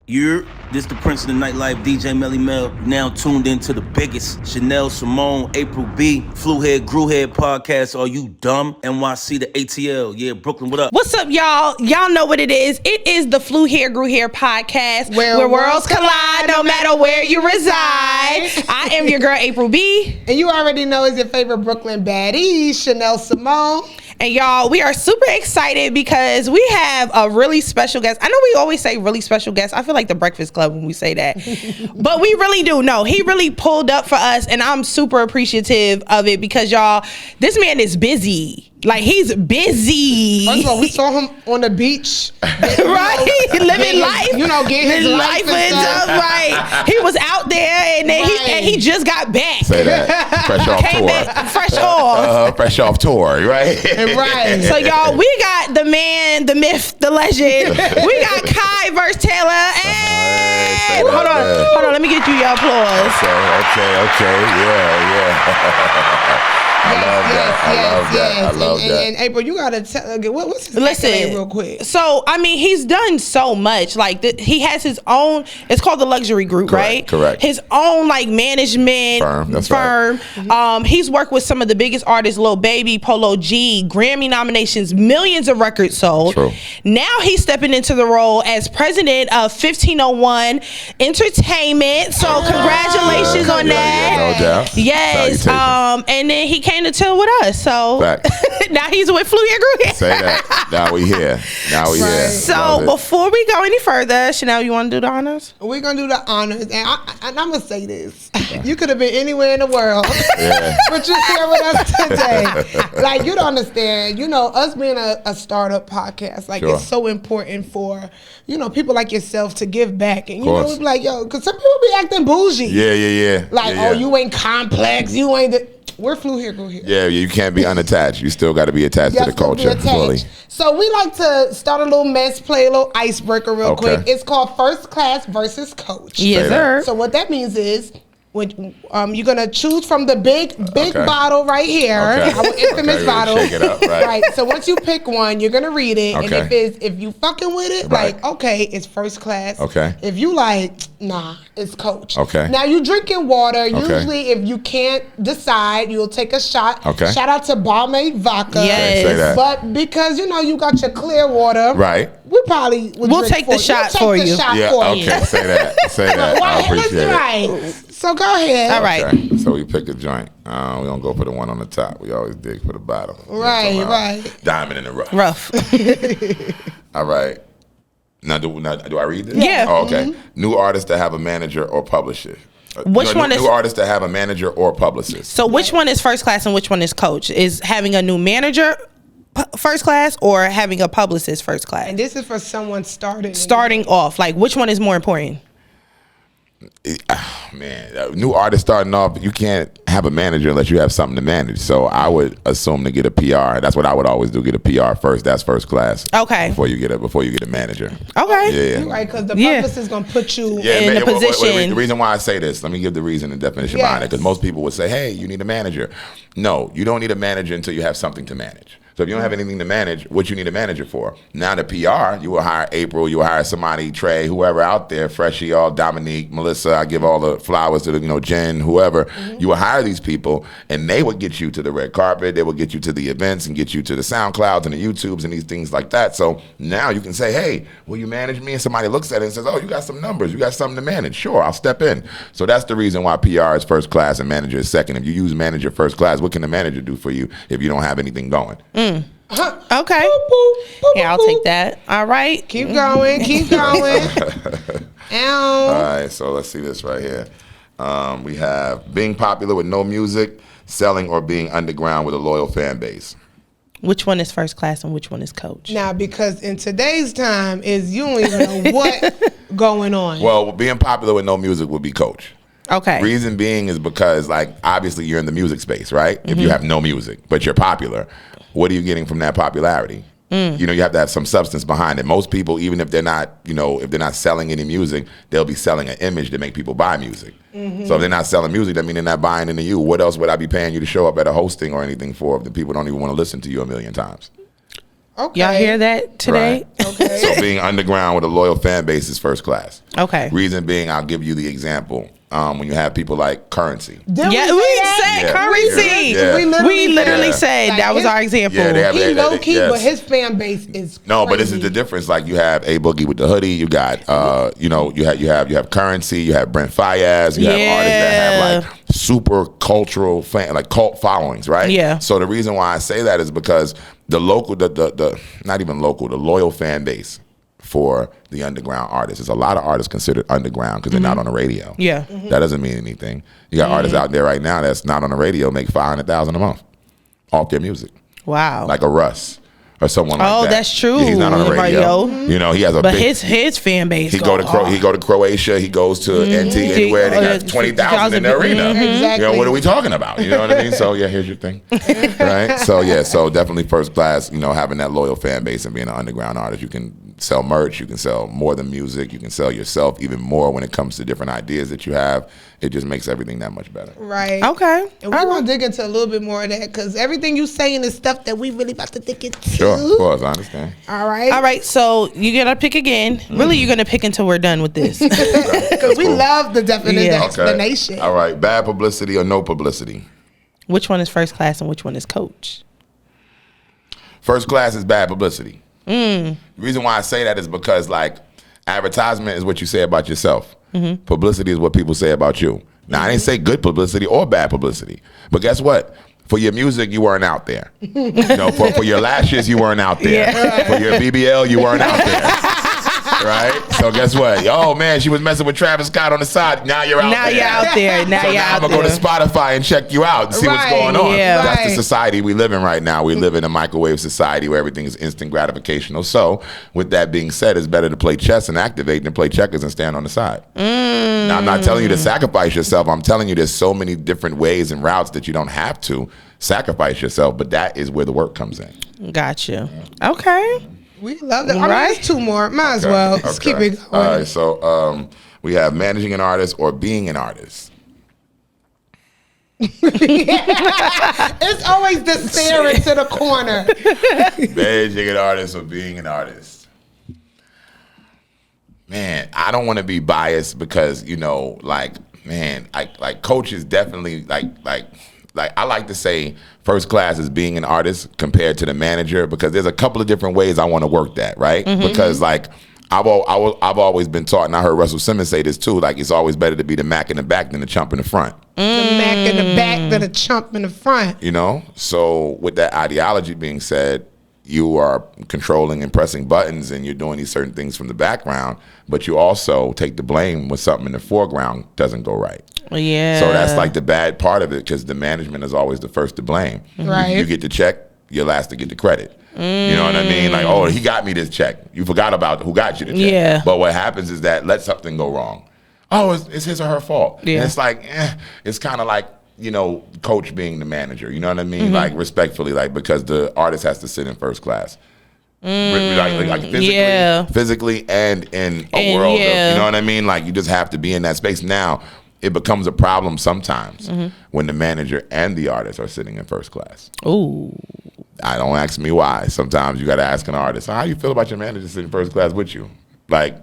This the Prince of the Nightlife, DJ Melly Mel, now tuned into the biggest Shenelle Simone, April B, Flu Head, Grew Head podcast. Are you dumb? NYC, the ATL. Yeah, Brooklyn, what up? What's up, y'all? Y'all know what it is. It is the Flu Hair, Grew Hair podcast where worlds collide no matter where you reside. I am your girl, April B. And you already know is your favorite Brooklyn baddie, Shenelle Simone. And y'all, we are super excited because we have a really special guest. I know we always say really special guest. I feel like the Breakfast Club when we say that. But we really do. No, he really pulled up for us, and I'm super appreciative of it because, y'all, this man is busy. Like, he's busy. First of all, we saw him on the beach. Right? Living life. Getting his life and stuff. Right. He was out there, and then he just got back. Say that. Fresh off tour. Fresh off. Fresh off tour, right? Right. So, y'all, we got the man, the myth, the legend. We got Kai versus Taylor. Hey! Hold on. Let me get you your applause. Okay. Yeah. I love that. And April, you gotta tell. What's his name real quick? So, I mean, he's done so much. Like, he has his own. It's called the Luxury Group, right? Correct. His own like management firm. Right. He's worked with some of the biggest artists: Lil Baby, Polo G, Grammy nominations, millions of records sold. True. Now he's stepping into the role as president of 1501 Entertainment. So, congratulations on that. No doubt. Yes. And then he came to chill with us. So now he's with Flu Hair, Grew Hair. Say that. Now we here. So before we go any further, Shenelle, you want to do the honors? We're going to do the honors. And I'm going to say this. You could have been anywhere in the world. Yeah. But you're here with us today. Like, you don't understand. Us being a startup podcast, like, it's so important for, people like yourself to give back. And, we be like, because some people be acting bougie. Yeah. Like, you ain't complex. You ain't... We're Flu Hair, Grew Hair. Yeah, you can't be unattached. You still got to be attached to the culture fully. So we like to start a little mess, play a little icebreaker real quick. It's called First Class versus Coach. Yes, sir. So what that means is when you're gonna choose from the big bottle right here, our infamous bottle. Shake it up, right? So once you pick one, you're gonna read it, and if you fucking with it, it's first class. Okay. If you nah, it's Coach. Okay. Now you drinking water. Usually, if you can't decide, you'll take a shot. Okay. Shout out to Balmaid Vodka. Yes. Say that. But because you got your clear water, right? We probably we'll take the shot for you. Okay. Say that. I appreciate it. Right. So go ahead. All right. Okay. So we pick a joint. We don't go for the one on the top. We always dig for the bottom. Right. Diamond in the rough. All right. Now, do I read this? Yeah. Oh, okay. New artists that have a manager or publisher. Which one is new artists that have a manager or publicist? So which one is first class and which one is coach? Is having a new manager first class or having a publicist first class? And this is for someone starting off. Like, which one is more important? Man, new artist starting off, you can't have a manager unless you have something to manage. So I would assume to get a PR. That's what I would always do. Get a PR first. That's first class. Okay. Before you get a manager. Okay. Yeah. Right, because the publicist is gonna put you in a position. The reason why I say this, let me give the reason and definition behind it. Because most people would say, "Hey, you need a manager." No, you don't need a manager until you have something to manage. So if you don't have anything to manage, what you need a manager for? Now the PR, you will hire April, you will hire somebody, Trey, whoever out there, Freshie, all Dominique, Melissa. I give all the flowers to Jen, whoever. Mm-hmm. You will hire these people, and they will get you to the red carpet. They will get you to the events and get you to the SoundClouds and the YouTubes and these things like that. So now you can say, "Hey, will you manage me?" And somebody looks at it and says, "Oh, you got some numbers. You got something to manage. Sure, I'll step in." So that's the reason why PR is first class and manager is second. If you use manager first class, what can the manager do for you if you don't have anything going? Okay. Boop, boop, Yeah, I'll take that. All right. Keep going. All right, so let's see this right here. We have being popular with no music, selling or being underground with a loyal fan base. Which one is first class and which one is coach? Now, because in today's time, you don't even know what going on. Well, being popular with no music would be coach. Okay. Reason being is because, obviously you're in the music space, right? If you have no music, but you're popular, what are you getting from that popularity? You have to have some substance behind it. Most people, even if they're not, if they're not selling any music, they'll be selling an image to make people buy music. So if they're not selling music, that means they're not buying into you. What else would I be paying you to show up at a hosting or anything for if the people don't even want to listen to you a million times? Okay. Y'all hear that today? Right. Okay. So being underground with a loyal fan base is first class. Okay. Reason being, I'll give you the example. When you have people like Currency. Did Yeah, say we that? said Yeah. Currency. Yeah. We literally Yeah. said Like that was his- our example. Yeah, they have- He low key, yes. but his fan base is No, but this is crazy. the difference. Like you have A Boogie with the hoodie. You got, you have Currency. You have Brent Fayez. You have artists that have like super cultural fan, like cult followings, right? Yeah. So the reason why I say that is because the local, the not even local, the loyal fan base for the underground artists. There's a lot of artists considered underground because they're not on the radio. Yeah. That doesn't mean anything. You got artists out there right now that's not on the radio make $500,000 a month off their music, Wow. like a Russ or someone like that. Oh, that's true. Yeah, he's not on the radio. Radio. You know, he has a but big. his fan base. He go to off. he go to Croatia. He goes to NT anywhere. They got 20,000 in the arena. Exactly. You know, what are we talking about? You know what I mean? So yeah, here's your thing, right? So yeah, so definitely first class. You know, having that loyal fan base and being an underground artist, you can sell merch. You can sell more than music. You can sell yourself even more when it comes to different ideas that you have. It just makes everything that much better. Right. Okay. And we're going to dig into a little bit more of that because everything you saying is stuff that we really about to dig into. Sure, of course, I understand. All right. All right. So you got to pick again. Really, you're going to pick until we're done with this. Because we cool. love the definition, Yeah. the Okay. explanation. All right, bad publicity or no publicity? Which one is first class and which one is coach? First class is bad publicity. The reason why I say that is because, like, advertisement is what you say about yourself. Publicity is what people say about you. Now, I didn't say good publicity or bad publicity, but guess what? For your music, you weren't out there. You know, for your lashes, you weren't out there. For your BBL, you weren't out there. Right? So guess what? Oh man, she was messing with Travis Scott on the side. Now you're out Now there. you're out there. Now So you're now out I'm gonna there. go to Spotify and check you out and see what's Right, going on. yeah. That's the Right. society we live in right now. We live in a microwave society where everything is instant gratificational. So with that being said, it's better to play chess and activate than play checkers and stand on the side. Now I'm not telling you to sacrifice yourself. I'm telling you there's so many different ways and routes that you don't have to sacrifice yourself, but that is where the work comes in. Gotcha. Okay. We love that. All Right. right. There's two more. Might as well. Let's keep it going. All right, so we have managing an artist or being an artist. It's always the stare into the corner. Managing an artist or being an artist. Man, I don't want to be biased because, you know, like coach is definitely like I like to say first class is being an artist compared to the manager because there's a couple of different ways I want to work that, right? Because like I've always been taught, and I heard Russell Simmons say this too, like it's always better to be the Mac in the back than the chump in the front. The Mac in the back, then the chump in the front. You know? So with that ideology being said, you are controlling and pressing buttons and you're doing these certain things from the background, but you also take the blame when something in the foreground doesn't go right. Yeah. So that's like the bad part of it because the management is always the first to blame. Right. You get the check, you're last to get the credit. You know what I mean? Like, oh, he got me this check. You forgot about who got you the check. Yeah. But what happens is that let something go wrong. Oh, it's his or her fault. Yeah. And it's like, it's kind of like, you know, coach being the manager. You know what I mean? Like respectfully, like because the artist has to sit in first class. Like physically and in a world of, you know what I mean? Like you just have to be in that space. Now, it becomes a problem sometimes when the manager and the artist are sitting in first class. Ooh. I don't ask me why. Sometimes you got to ask an artist, how you feel about your manager sitting first class with you? Like,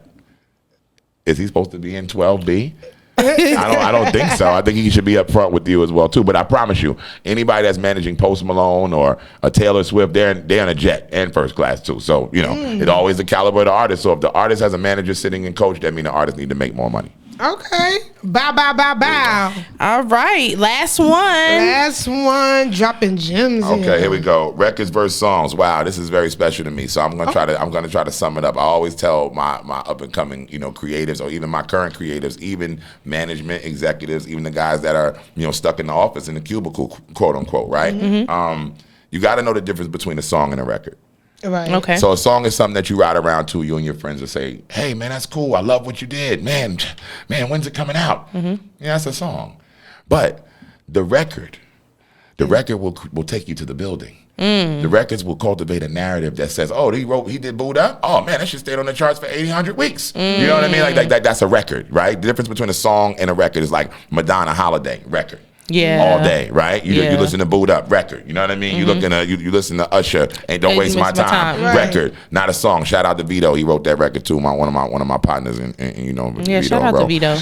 is he supposed to be in 12B? I don't think so. I think he should be up front with you as well too. But I promise you, anybody that's managing Post Malone or a Taylor Swift, they're in a jet and first class too. So you know, it's always the caliber of the artist. So if the artist has a manager sitting and coach, that means the artist need to make more money. Okay. Bow. All right. Last one. Last one, dropping gems. Okay, here we go. Records versus songs. Wow, this is very special to me. So I'm gonna try to sum it up. I always tell my up and coming, you know, creatives or even my current creatives, even management executives, even the guys that are, you know, stuck in the office in the cubicle, quote unquote, right? You got to know the difference between a song and a record. Right. Okay. So a song is something that you ride around to. You and your friends will say, "Hey, man, that's cool. I love what you did, man. When's it coming out?" Yeah, that's a song. But the record will take you to the building. The records will cultivate a narrative that says, "Oh, he did Boo'd Up. Oh man, that shit stayed on the charts for 800 weeks." You know what I mean? Like that's a record, right? The difference between a song and a record is like Madonna Holiday record. Yeah. all day, right? You listen to Boot Up, record. You know what I mean? You listen to Usher and Don't Waste My Time, Right. record. Not a song. Shout out to Vito. He wrote that record too. One of my partners, and Vito, shout out to Vito.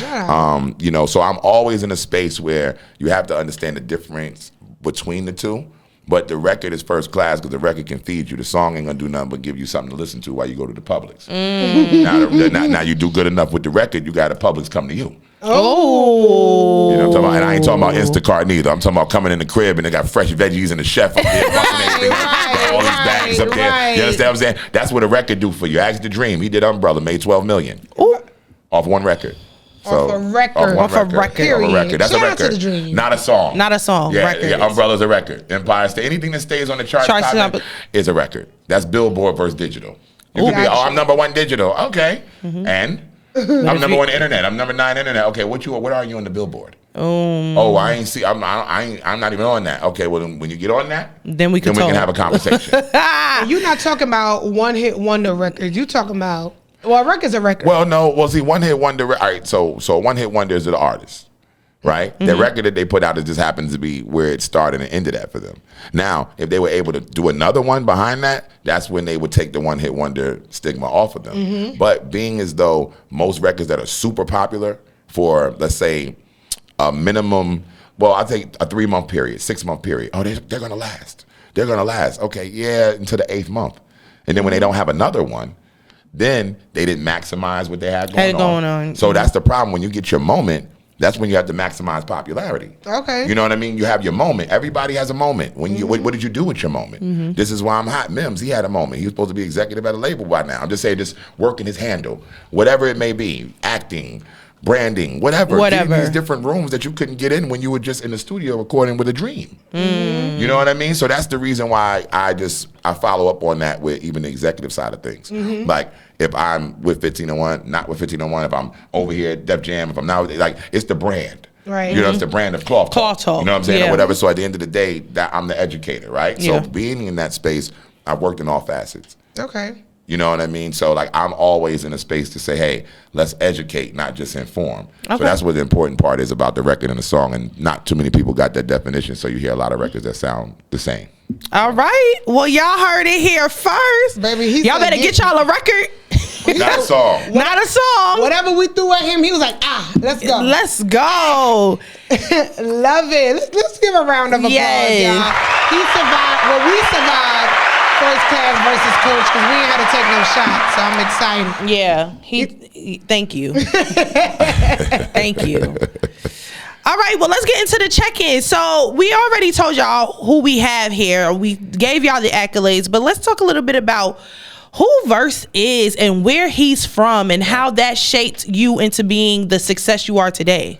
So I'm always in a space where you have to understand the difference between the two. But the record is first class because the record can feed you. The song ain't gonna do nothing but give you something to listen to while you go to the Publix. Now you do good enough with the record, you got the Publix come to you. Oh. You know what I'm talking about? And I ain't talking about Instacart neither. I'm talking about coming in the crib and they got fresh veggies and the chef up there, all these bags up there. You understand what I'm saying? That's what a record do for you. Ask the Dream. He did Umbrella, made $12 million off one record. Off a record. Off a record. Period. That's Shout a out to record. the Dream. Not a song. Not a song. Yeah, Umbrella's a record. Empire State. Anything that stays on the charts is a record. That's Billboard versus digital. You could be, I'm number one digital. Okay. And I'm number one internet. I'm number 9 internet. Okay, what are you on the Billboard? I ain't see. I'm not even on that. Okay, well when you get on that, then we can have a conversation. You're not talking about one hit wonder records. You talking about a record's a record. Well, no. Well, see, one hit wonder. All right, so one hit wonder is the artist, right? The record that they put out, it just happens to be where it started and ended at for them. Now, if they were able to do another one behind that, that's when they would take the one hit wonder stigma off of them. But being as though most records that are super popular for, let's say, a minimum, well, I think a 3-month period, 6-month period. Oh, they're gonna last. They're gonna last. Okay, yeah, until the 8th month, and then when they don't have another one, then they didn't maximize what they had going on. So that's the problem. When you get your moment, that's when you have to maximize popularity. Okay. You know what I mean? You have your moment. Everybody has a moment. When you what did you do with your moment? This is why I'm hot. Mims, he had a moment. He was supposed to be executive at a label by now. I'm just saying, just working his handle, whatever it may be, acting, branding, whatever. Getting these different rooms that you couldn't get in when you were just in the studio recording with a dream. You know what I mean? So that's the reason why I follow up on that with even the executive side of things. Like if I'm with 1501, not with 1501, if I'm over here at Def Jam, if I'm not, like it's the brand. Right. You know, it's the brand of Cloth Talk. You know what I'm saying? Yeah. Or whatever. So at the end of the day, that I'm the educator, right? Yeah. So being in that space, I've worked in all facets. Okay. You know what I mean? So like I'm always in a space to say, hey, let's educate, not just inform. So that's what the important part is about the record and the song, and not too many people got that definition, so you hear a lot of records that sound the same. All right. Well, y'all heard it here first. Baby, y'all better get y'all a record. Not a song. Not a song. Whatever we threw at him, he was like, let's go. Let's go. Love it. Let's give a round of applause, y'all. He survived. Well, we survived first class versus coach because we ain't had to take no shots. So I'm excited. Yeah. He thank you. Thank you. All right, well, let's get into the check-in. So we already told y'all who we have here. We gave y'all the accolades, but let's talk a little bit about who Verse is and where he's from and how that shaped you into being the success you are today.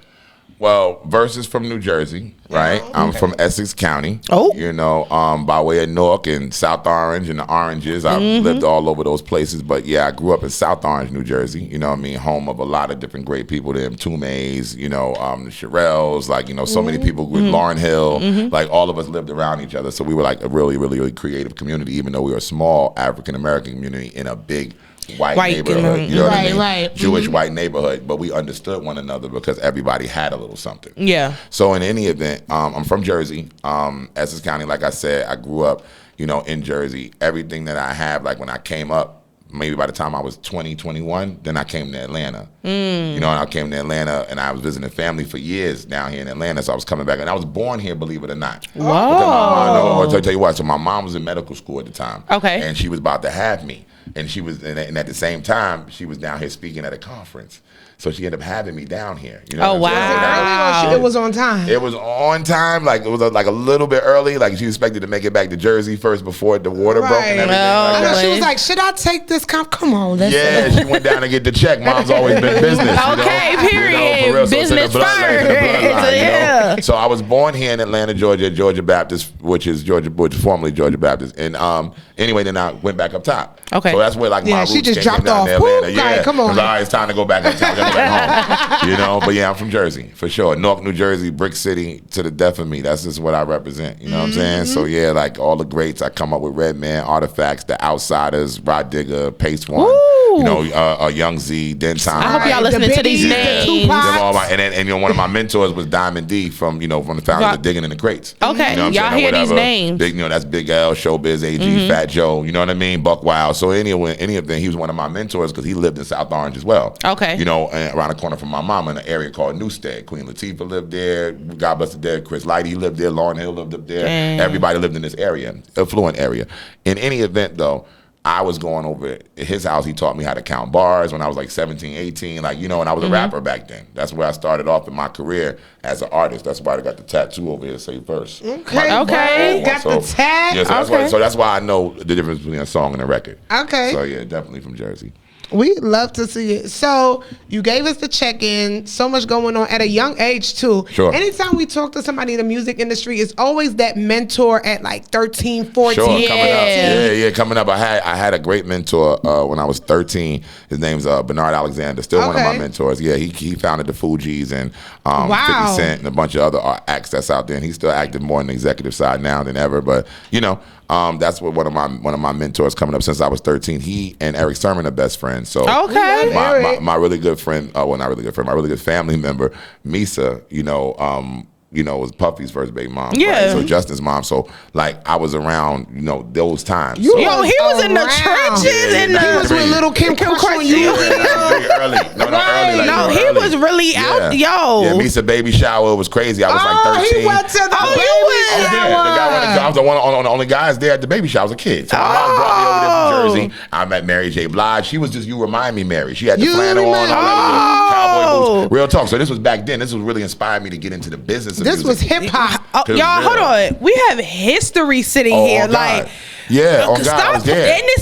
Well, Verse is from New Jersey, right? I'm from Essex County. You know, by way of Newark and South Orange and the Oranges. I've lived all over those places. But yeah, I grew up in South Orange, New Jersey. You know what I mean? Home of a lot of different great people. Them Tumes, you know, the Shirelles, like, you know, so many people with Lauryn Hill. Like all of us lived around each other. So we were like a really, really, really creative community, even though we were a small African-American community in a big white neighborhood, you know what I mean? Right. Jewish white neighborhood, but we understood one another because everybody had a little something. Yeah. So in any event, I'm from Jersey, Essex County. Like I said, I grew up, you know, in Jersey. Everything that I have, like when I came up, maybe by the time I was 20, 21, then I came to Atlanta. You know, and I came to Atlanta and I was visiting family for years down here in Atlanta. So I was coming back and I was born here, believe it or not. Wow. I'll tell you what. So my mom was in medical school at the time. Okay. And she was about to have me. And she was, and at the same time, she was down here speaking at a conference. So she ended up having me down here. You know Oh, what I'm saying? wow. Early or it was on time? It was on time. Like it was like a little bit early. Like she expected to make it back to Jersey first before the water broke and everything. Oh, I know like she that. was like, should I take this? Come on, let's Yeah, she went down to get the check. Mom's always been business. Okay, period. For real. So it's in the Business bloodline, it's in the first. bloodline, you know? Yeah. So I was born here in Atlanta, Georgia, at Georgia Baptist, which is formerly Georgia Baptist. And anyway, then I went back up top. Okay. So that's where like my she roots just came dropped down off. to Atlanta. Woo, Yeah, like, come on. 'Cause, all right, it's time to go back up top. Gotta go back home. You know, but yeah, I'm from Jersey for sure. Newark, New Jersey, Brick City to the death of me. That's just what I represent. You know what I'm saying? So yeah, like all the greats, I come up with Redman, Artifacts, The Outsiders, Rod Digger, Pace One. You know, Young Z, Den Time. I hope y'all listening to these names. And you know, one of my mentors was Diamond D from the founders of Digging in the Crates. Okay, you know y'all hear these names. Big, that's Big L, Showbiz, AG, Fat Joe. You know what I mean? Buck Wild. So any of them, he was one of my mentors because he lived in South Orange as well. Okay. You know, and around the corner from my mama in an area called Newstead. Queen Latifah lived there. God bless the dead. Chris Lighty lived there. Lauryn Hill lived up there. Dang. Everybody lived in this area, affluent area. In any event, though, I was going over at his house. He taught me how to count bars when I was like 17, 18. Like, you know, and I was a rapper back then. That's where I started off in my career as an artist. That's why I got the tattoo over here, say verse. Okay. Got the tag. Yeah, so that's why I know the difference between a song and a record. Okay. So yeah, definitely from Jersey. We love to see it. So you gave us the check-in. So much going on at a young age too. Sure. Anytime we talk to somebody in the music industry, it's always that mentor at like 13, 14. Sure, coming up. Coming up. I had a great mentor when I was 13. His name's Bernard Alexander. Still one of my mentors. Yeah, he founded the Fugees and 50 Cent and a bunch of other acts that's out there. And he's still active more on the executive side now than ever. But you know. That's what one of my mentors coming up since I was 13. He and Eric Sermon are best friends. So my really good friend, well, not really good friend, my really good family member, Misa, was Puffy's first baby mom. Yeah. Right? So Justin's mom. So like I was around, those times. He was in the trenches and he was with little Kim Kardashian. Early. Early. He was really out. Yo. Yeah, Misa baby shower was crazy. I was like 13. He went to the baby shower. I was the only guys there at the baby shower. I was a kid. So my mom brought me over there from Jersey. I met Mary J. Blige. She was just, you remind me, Mary. She had the flannel on, cowboy boots. Real talk. So this was back then. This was really inspired me to get into the business of music. This was hip hop. Y'all, hold on. We have history sitting here. Like, yeah, on God, I was there. And it's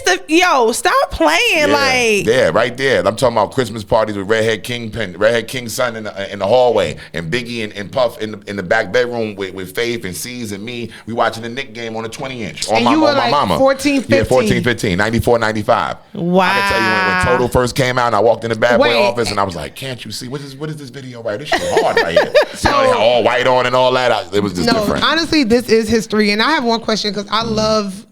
stop playing. Yeah, right there. I'm talking about Christmas parties with Redhead King's son in the hallway, and Biggie and Puff in the back bedroom with Faith and C's and me. We watching the Knick game on the 20-inch on my mama. 14, 15. Yeah, 14, 15, 94, 95. Wow. I can tell you when Total first came out, and I walked in the bad boy office, and I was like, "Can't you see what is this video right? This shit hard right here." So they had all white on and all that. It was just different. Honestly, this is history, and I have one question because I love.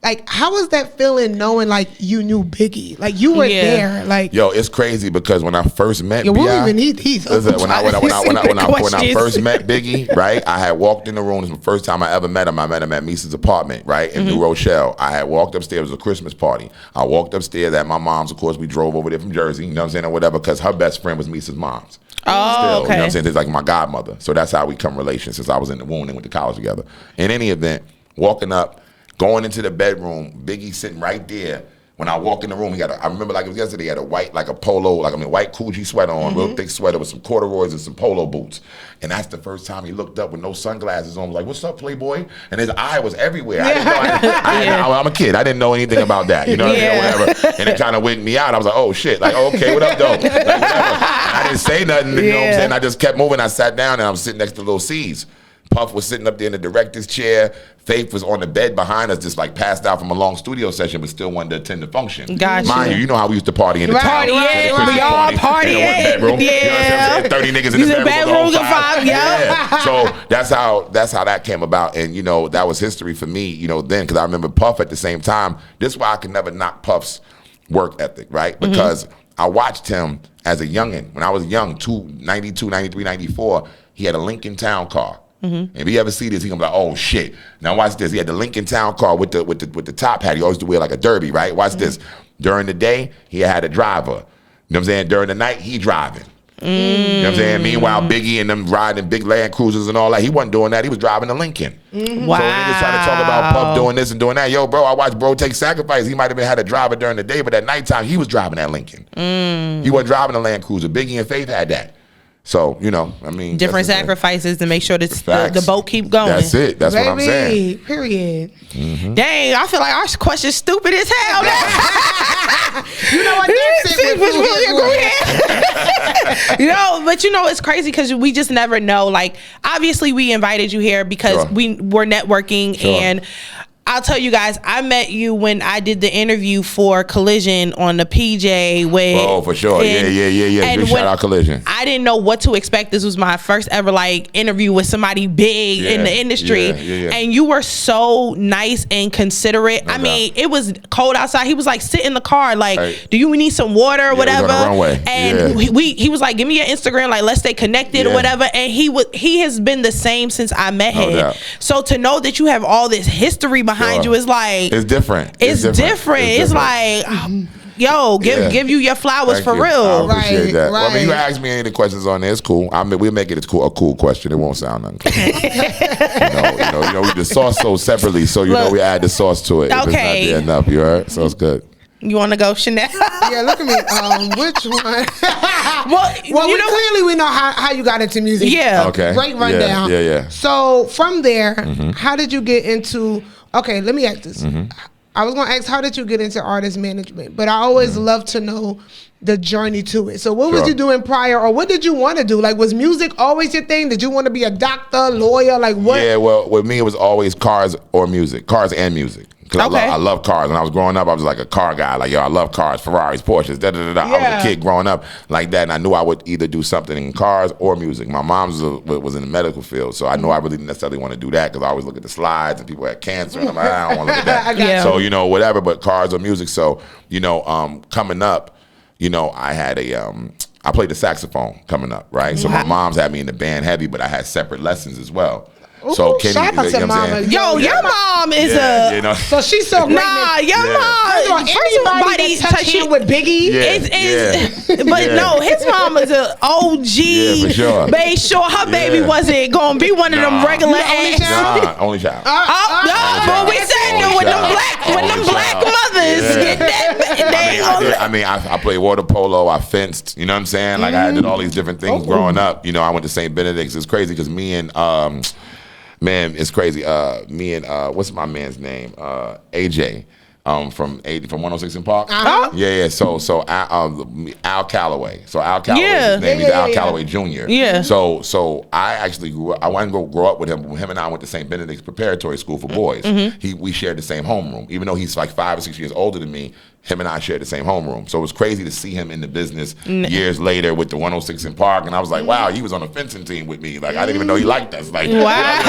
Like, how was that feeling knowing, like, you knew Biggie? Like, you were there. Like, yo, it's crazy because when I first met we'll even need these. When I first met Biggie, right, I had walked in the room. It was the first time I ever met him. I met him at Misa's apartment, right, in New Rochelle. I had walked upstairs. It was a Christmas party. I walked upstairs at my mom's. Of course, we drove over there from Jersey, you know what I'm saying, or whatever, because her best friend was Misa's mom's. Oh, okay. You know what I'm saying? It's like my godmother. So that's how we come relations since I was in the womb and went to college together. In any event, walking up, going into the bedroom, Biggie sitting right there. When I walk in the room, I remember like it was yesterday, he had a white, like a polo, white Coogee sweater on, real thick sweater with some corduroys and some polo boots. And that's the first time he looked up with no sunglasses on, like, "What's up, Playboy?" And his eye was everywhere. I'm a kid. I didn't know anything about that, you know what I mean, or whatever. And it kind of wigged me out. I was like, "Oh shit!" Like, "Okay, what up, though?" Like, whatever. I didn't say nothing. You know what I'm saying? I just kept moving. I sat down and I was sitting next to Lil C's. Puff was sitting up there in the director's chair. Faith was on the bed behind us, just like passed out from a long studio session, but still wanted to attend the function. Gotcha. Mind you know how we used to party in the town. We all party. Yeah. You know what I'm saying? 30 niggas in the bedroom. Yeah. So that's how that came about. And, that was history for me, then, because I remember Puff at the same time. This is why I could never knock Puff's work ethic, right? Because I watched him as a youngin'. When I was young, 92, 93, 94, he had a Lincoln Town car. If you ever see this, he gonna be like, "Oh shit!" Now watch this. He had the Lincoln Town car with the top hat. He always used to wear like a derby, right? Watch this. During the day, he had a driver. You know what I'm saying? During the night, he driving. You know what I'm saying? Meanwhile, Biggie and them riding big Land Cruisers and all that. He wasn't doing that. He was driving a Lincoln. Wow. So niggas try to talk about Puff doing this and doing that. Yo, bro, I watched Bro Take Sacrifice. He might have had a driver during the day, but at nighttime, he was driving that Lincoln. He wasn't driving a Land Cruiser. Biggie and Faith had that. So, different sacrifices to make sure that the boat keep going. That's it. That's what I'm saying. Period. Dang, I feel like our question's stupid as hell. You know what? But it's crazy because we just never know. Like, obviously we invited you here because we were networking and I'll tell you guys, I met you when I did the interview for Collision on the PJ. Oh, for sure. Yeah. And Good shout out Collision. I didn't know what to expect. This was my first ever like interview with somebody big in the industry. Yeah. And you were so nice and considerate. I mean, it was cold outside. He was like, sit in the car. Like, do you need some water or whatever? We was on the runway. And he was like, give me your Instagram. Like, let's stay connected or whatever. And he has been the same since I met him. doubt. So to know that you have all this history behind you is like, it's different. It's different. It's like, yo, give you your flowers. Thank for real. I appreciate that. Right. Well, I mean, you ask me any of the questions on there, it's cool. I mean, we'll make it a cool question. It won't sound nothing. you know, we the sauce so separately, so Look, we add the sauce to it. If it's not there enough, you heard? So it's good. You want to go, Shenelle? Yeah, look at me. Which one? well, clearly we know how you got into music. Yeah. Okay. Great rundown. Yeah. So from there, how did you get into? Okay, let me ask this. I was gonna ask, how did you get into artist management? But I always love to know the journey to it. So what was you doing prior, or what did you want to do? Like, was music always your thing? Did you want to be a doctor, lawyer? Like what? Yeah, well, with me, it was always cars and music. Because I love cars. When I was growing up, I was like a car guy. Like, yo, I love cars, Ferraris, Porsches, I was a kid growing up like that, and I knew I would either do something in cars or music. My mom was in the medical field, so I knew I really didn't necessarily want to do that because I always look at the slides and people had cancer, and I'm like, I don't want to look at that. So, whatever, but cars or music. So, coming up, I had I played the saxophone coming up, right? So my mom's had me in the band heavy, but I had separate lessons as well. So Kenny, shout out to mama. Yo, your mom is so she's so great. Nah, your mom. Anybody that touch him with Biggie. But no, his mom is an OG. Yeah, for sure. Made sure her baby wasn't gonna be one of them regular ass. Only child. But we said when them black mothers get that. I played water polo. I fenced. You know what I'm saying? Like I did all these different things growing up. I went to St. Benedict's. It's crazy because me and man, it's crazy. Me and what's my man's name? AJ. From 106 in Park. Yeah. So Al Calloway. So Al Calloway's name. He's Al Calloway Jr. Yeah. So I actually grew up. I wanted to grow up with him. Him and I went to St. Benedict's Preparatory School for boys. We shared the same homeroom, even though he's like 5 or 6 years older than me. Him and I shared the same homeroom. So it was crazy to see him in the business years later with the 106 in Park. And I was like, wow, he was on a fencing team with me. Like, I didn't even know he liked us. Like, wow.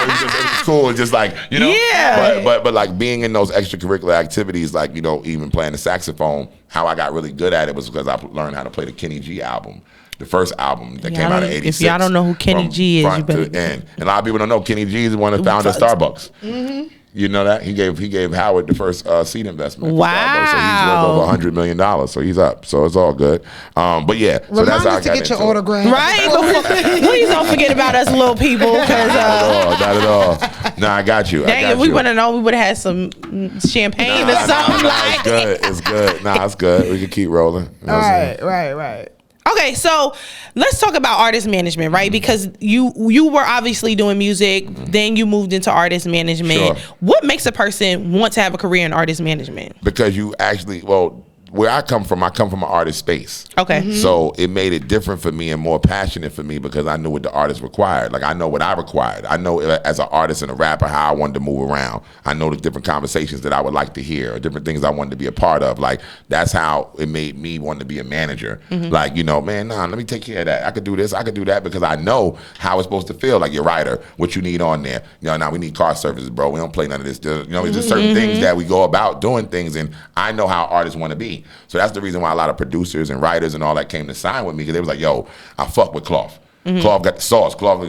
It was cool. It's just like, Yeah. But like being in those extracurricular activities, like, even playing the saxophone, how I got really good at it was because I learned how to play the Kenny G album. The first album that came out in '86. If y'all don't know who Kenny G is, you better. And a lot of people don't know Kenny G is the one that founded Starbucks. You know that? He gave Howard the first seed investment. Wow. So he's worth over $100 million. So he's up. So it's all good. But yeah. So that's how I got to get your autograph. Right? Please don't forget about us little people. Not at all. Nah, I got you. Dang, if we would have known, we would have had some champagne or something like. It's good. Nah, it's good. We can keep rolling. All right. Okay, so let's talk about artist management, right? Because you were obviously doing music, then you moved into artist management. Sure. What makes a person want to have a career in artist management? Because you actually, where I come from an artist space. Okay. So it made it different for me and more passionate for me because I knew what the artist required. Like I know what I required. I know as an artist and a rapper how I wanted to move around. I know the different conversations that I would like to hear, or different things I wanted to be a part of. Like that's how it made me want to be a manager. Like, man, let me take care of that. I could do this, I could do that because I know how it's supposed to feel. Like your writer, what you need on there. Now we need car services, bro. We don't play none of this. It's just certain things that we go about doing things, and I know how artists want to be. So that's the reason why a lot of producers and writers and all that came to sign with me, because they was like, yo, I fuck with Cloth. Cloth got the sauce. Cloth,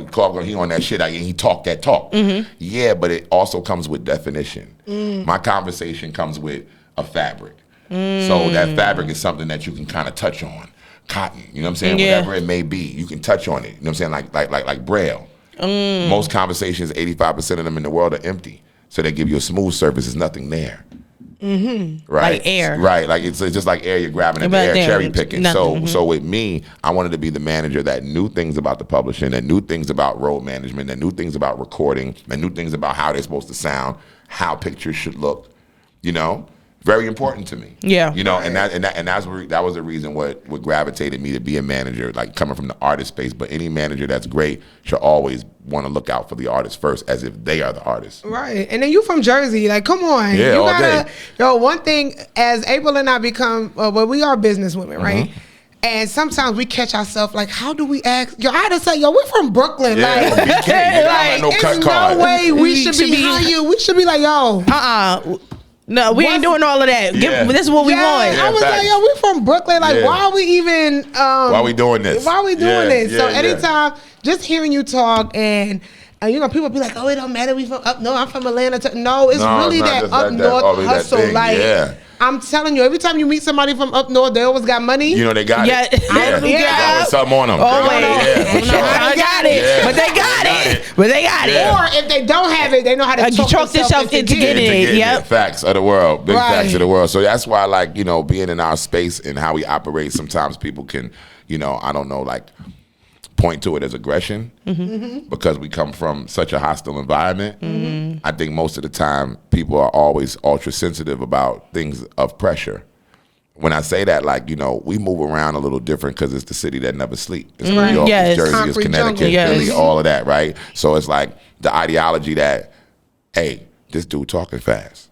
he on that shit. He talk that talk. Yeah, but it also comes with definition. My conversation comes with a fabric. So that fabric is something that you can kind of touch on. Cotton, you know what I'm saying? Yeah. Whatever it may be, you can touch on it. You know what I'm saying? Like Braille. Most conversations, 85% of them in the world are empty. So they give you a smooth surface. There's nothing there. Right, like air. Right, like it's just like air. You're grabbing at the air, cherry picking. So with me, I wanted to be the manager that knew things about the publishing, that knew things about road management, that knew things about recording, that knew things about how they're supposed to sound, how pictures should look, Very important to me. Yeah. You know, and that was the reason what gravitated me to be a manager, like coming from the artist space. But any manager that's great should always want to look out for the artist first, as if they are the artist. Right. And then you from Jersey, like, come on. Yeah, you all gotta, day. yo, one thing, as April and I become, well, we are business women, right? And sometimes we catch ourselves like, how do we ask? Yo, I had to say, yo, we're from Brooklyn. Yeah, like, BK, nigga, I got no cut there's card. no way we should be higher. We should be like, yo. No, we ain't doing all of that. Yeah. This is what we want. I was like, yo, we from Brooklyn. Like, why are we even? Why are we doing this? Why are we doing this? Yeah, So anytime, just hearing you talk and. You know, people be like, "Oh, it don't matter. We from up north. I'm from Atlanta." No, it's really that up north hustle. Like, I'm telling you, every time you meet somebody from up north, they always got money. You know, they got it. Yeah. Always something on them. I got it. But they got it. But they got it. Or if they don't have it, they know how to talk themselves into getting it. Yep. Facts of the world. Big facts of the world. So that's why, like, you know, being in our space and how we operate, sometimes people can, you know, I don't know, like, point to it as aggression because we come from such a hostile environment. I think most of the time people are always ultra sensitive about things of pressure. When I say that, like, you know, we move around a little different because it's the city that never sleeps. It's New York, it's Jersey, it's Connecticut, Philly, all of that, right? So it's like the ideology that, hey, this dude talking fast.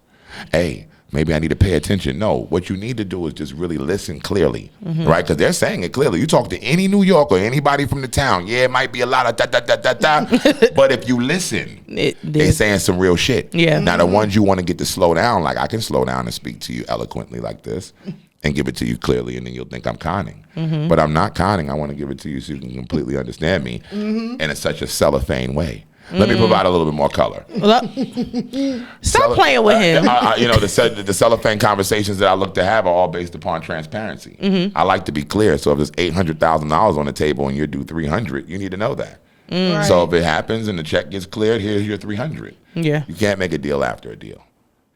Hey, maybe I need to pay attention. No, what you need to do is just really listen clearly, right? Because they're saying it clearly. You talk to any New Yorker or anybody from the town, yeah, it might be a lot of da-da-da-da-da, but if you listen, they're saying some real shit. Yeah. Now, the ones you want to get to slow down, like I can slow down and speak to you eloquently like this and give it to you clearly, and then you'll think I'm conning. But I'm not conning. I want to give it to you so you can completely understand me in such a cellophane way. Let me provide a little bit more color. Stop playing with him. You know, the cellophane conversations that I look to have are all based upon transparency. I like to be clear. So if there's $800,000 on the table and you're due $300, you need to know that. Right. So if it happens and the check gets cleared, here's your $300. Yeah. You can't make a deal after a deal.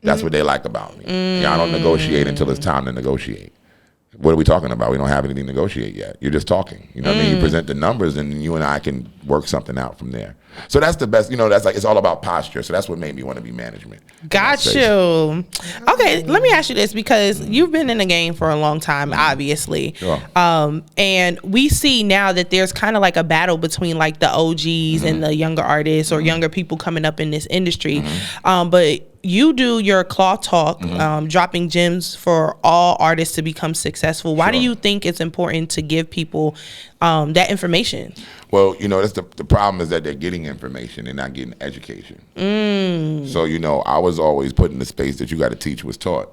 That's what they like about me. Yeah, I don't negotiate until it's time to negotiate. What are we talking about? We don't have anything to negotiate yet. You're just talking. You know what I mean? You present the numbers and you and I can work something out from there. So that's the best, you know, that's like, it's all about posture. So that's what made me want to be management. Got you. Okay, let me ask you this, because you've been in the game for a long time, obviously. Sure. And we see now that there's kind of like a battle between like the OGs and the younger artists or younger people coming up in this industry. But you do your cloth talk, dropping gems for all artists to become successful. Why do you think it's important to give people that information? Well, you know, that's the problem is that they're getting information and not getting education. So, you know, I was always put in the space that you got to teach what's taught.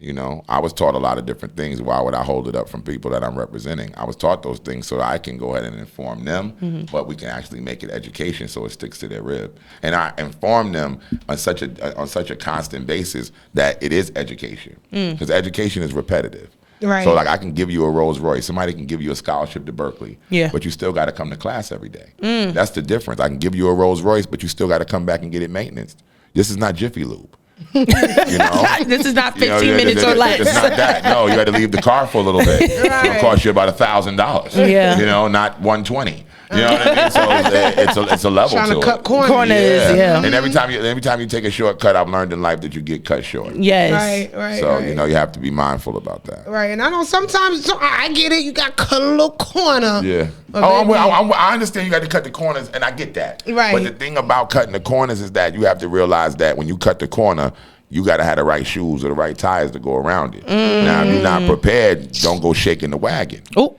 You know, I was taught a lot of different things. Why would I hold it up from people that I'm representing? I was taught those things so I can go ahead and inform them, but we can actually make it education so it sticks to their rib. And I inform them on such a constant basis that it is education, because education is repetitive. Right. So like I can give you a Rolls Royce, somebody can give you a scholarship to Berkeley, but you still got to come to class every day. That's the difference. I can give you a Rolls Royce, but you still got to come back and get it maintenance. This is not Jiffy Lube. You know? This is not 15 minutes or less. It's not that. No, you got to leave the car for a little bit. It's going to cost you about $1,000. Yeah. You know, not $120. You know what I mean? So it's a level Trying to cut corners. Yeah. And every time you take a shortcut, I've learned in life that you get cut short. Yes. Right. So you know you have to be mindful about that. Right. And I know sometimes I get it. You got to cut a little corner. Yeah. I understand you got to cut the corners, and I get that. Right. But the thing about cutting the corners is that you have to realize that when you cut the corner, you got to have the right shoes or the right tires to go around it. Now, if you're not prepared, don't go shaking the wagon. Oh.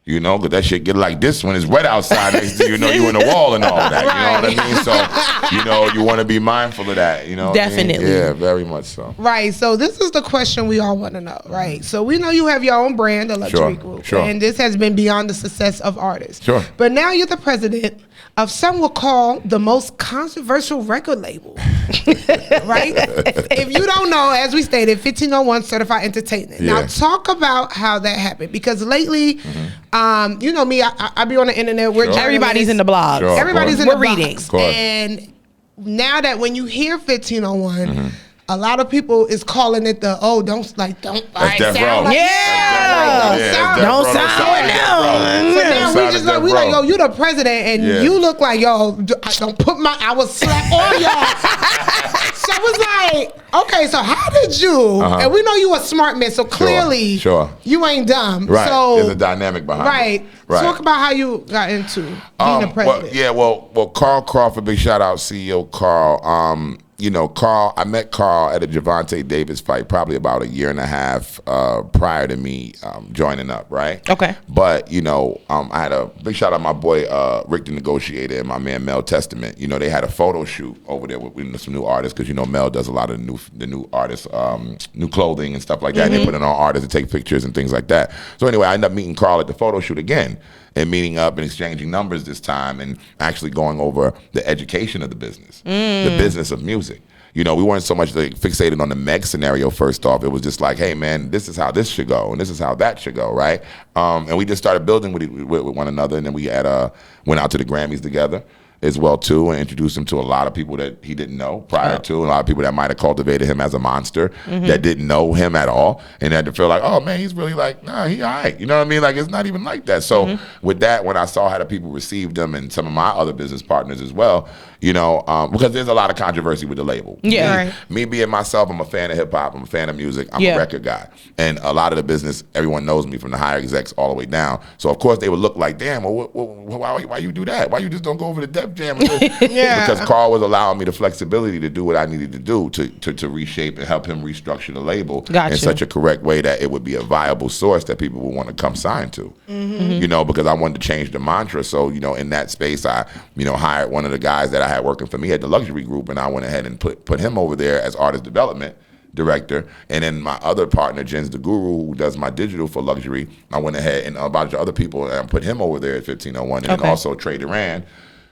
You know, because that shit get like this when it's wet outside next to you, know, you in the wall and all that. You know what I mean? So, you know, you want to be mindful of that. You know Definitely. What I mean? Yeah, very much so. Right. So this is the question we all want to know, right? So we know you have your own brand, the Luxury Group. Sure. And this has been beyond the success of artists. Sure. But now you're the president of some will call the most controversial record label. Right? If you don't know, as we stated, 1501 Certified Entertainment. Yeah. Now talk about how that happened. Because lately, you know me, I be on the internet. We're Everybody's in the blogs. Sure. Everybody's in We're the reading. blogs. And now that when you hear 1501, a lot of people is calling it the don't That's sound Death Row. like Don't sound with them. So now we just like, we like, yo, you the president and you look like, yo, I don't put my, I will slap all y'all. So was like, okay, so how did you? And we know you a smart man, so clearly, you ain't dumb. Right. So there's a dynamic behind it. Right. Talk about how you got into being a president. Well, Carl Crawford, big shout out, CEO Carl. Carl, I met Carl at a Gervonta Davis fight probably about a year and a half prior to me joining up, right? Okay. But, I had a big shout out my boy Rick the Negotiator and my man Mel Testament. They had a photo shoot over there with some new artists because, Mel does a lot of the new artists, new clothing and stuff like that. And they put it on artists to take pictures and things like that. So anyway, I ended up meeting Carl at the photo shoot again. And meeting up and exchanging numbers this time and actually going over the education of the business, the business of music. We weren't so much fixated on the Meg scenario first off. It was just like, hey, man, this is how this should go and this is how that should go, right? And we just started building with one another. And then we went out to the Grammys together as well, too, and introduced him to a lot of people that he didn't know prior to, a lot of people that might have cultivated him as a monster that didn't know him at all and had to feel like, oh, man, he's really like, nah, he all right. You know what I mean? Like, it's not even like that. So with that, when I saw how the people received him and some of my other business partners as well, because there's a lot of controversy with the label. Yeah. Me being myself, I'm a fan of hip-hop, I'm a fan of music, I'm a record guy. And a lot of the business, everyone knows me from the higher execs all the way down. So, of course, they would look like, damn, well, why you do that? Why you just don't go over the Def Jam? Because Carl was allowing me the flexibility to do what I needed to do to reshape and help him restructure the label in such a correct way that it would be a viable source that people would want to come sign to. Because I wanted to change the mantra. So, in that space, I, hired one of the guys that I had working for me at the luxury group, and I went ahead and put him over there as artist development director. And then my other partner, Jens the Guru, who does my digital for luxury, I went ahead and a bunch of other people and put him over there at 1501. And then also Trey Duran.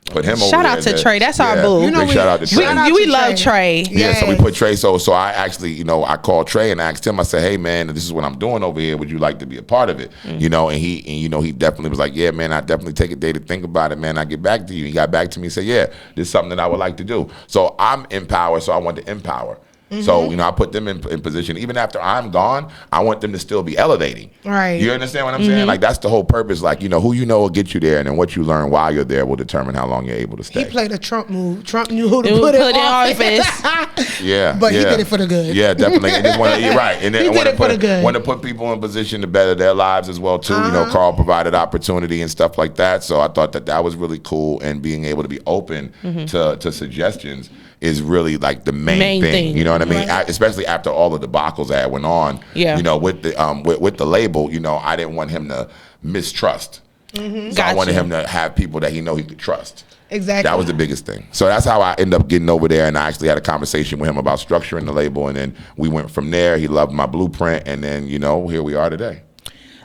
Put him over shout there. out to Trey. That's our boo. Shout out to Trey. We love Trey. Yeah, so we put Trey. So I actually, I called Trey and asked him. I said, hey man, this is what I'm doing over here. Would you like to be a part of it? And he definitely was like, yeah, man, I definitely take a day to think about it, man. I get back to you. He got back to me and said, yeah, this is something that I would like to do. So I'm empowered. So I want to empower. So, I put them in position. Even after I'm gone, I want them to still be elevating. Right. You understand what I'm saying? Like, that's the whole purpose. Like, who will get you there, and then what you learn while you're there will determine how long you're able to stay. He played a Trump move. Trump knew who to put in office. But he did it for the good. Yeah, definitely. And you're right. And then he did it for the good. Want to put people in position to better their lives as well, too. Carl provided opportunity and stuff like that. So I thought that was really cool, and being able to be open to suggestions is really like the main thing. You know what I mean? Right. Especially after all the debacles that went on. Yeah. With the label, I didn't want him to mistrust. So I wanted him to have people that he could trust. Exactly. That was the biggest thing. So that's how I ended up getting over there, and I actually had a conversation with him about structuring the label, and then we went from there. He loved my blueprint, and then here we are today.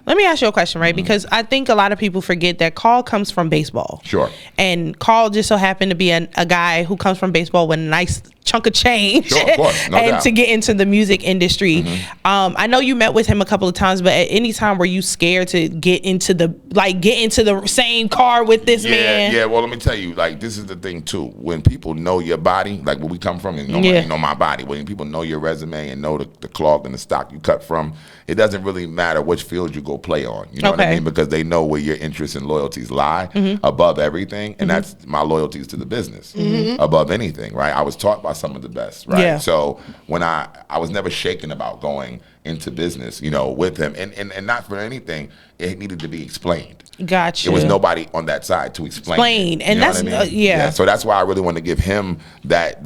Let me ask you a question, right? Because I think a lot of people forget that Carl comes from baseball. Sure. And Carl just so happened to be a guy who comes from baseball with a nice chunk of change. Sure, of course. No doubt. To get into the music industry. I know you met with him a couple of times, but at any time were you scared to get into the same car with this man? Yeah, well, let me tell you, this is the thing too. When people know your body, like where we come from, and know my body, when people know your resume and know the cloth and the stock you cut from, it doesn't really matter which field you go play on. You know what I mean? Because they know where your interests and loyalties lie above everything. And that's my loyalties to the business above anything, right? I was taught by some of the best, right? Yeah. So when I was never shaken about going into business, with him, and not for anything, it needed to be explained. Gotcha. There was nobody on that side to explain. And that's yeah. So that's why I really want to give him that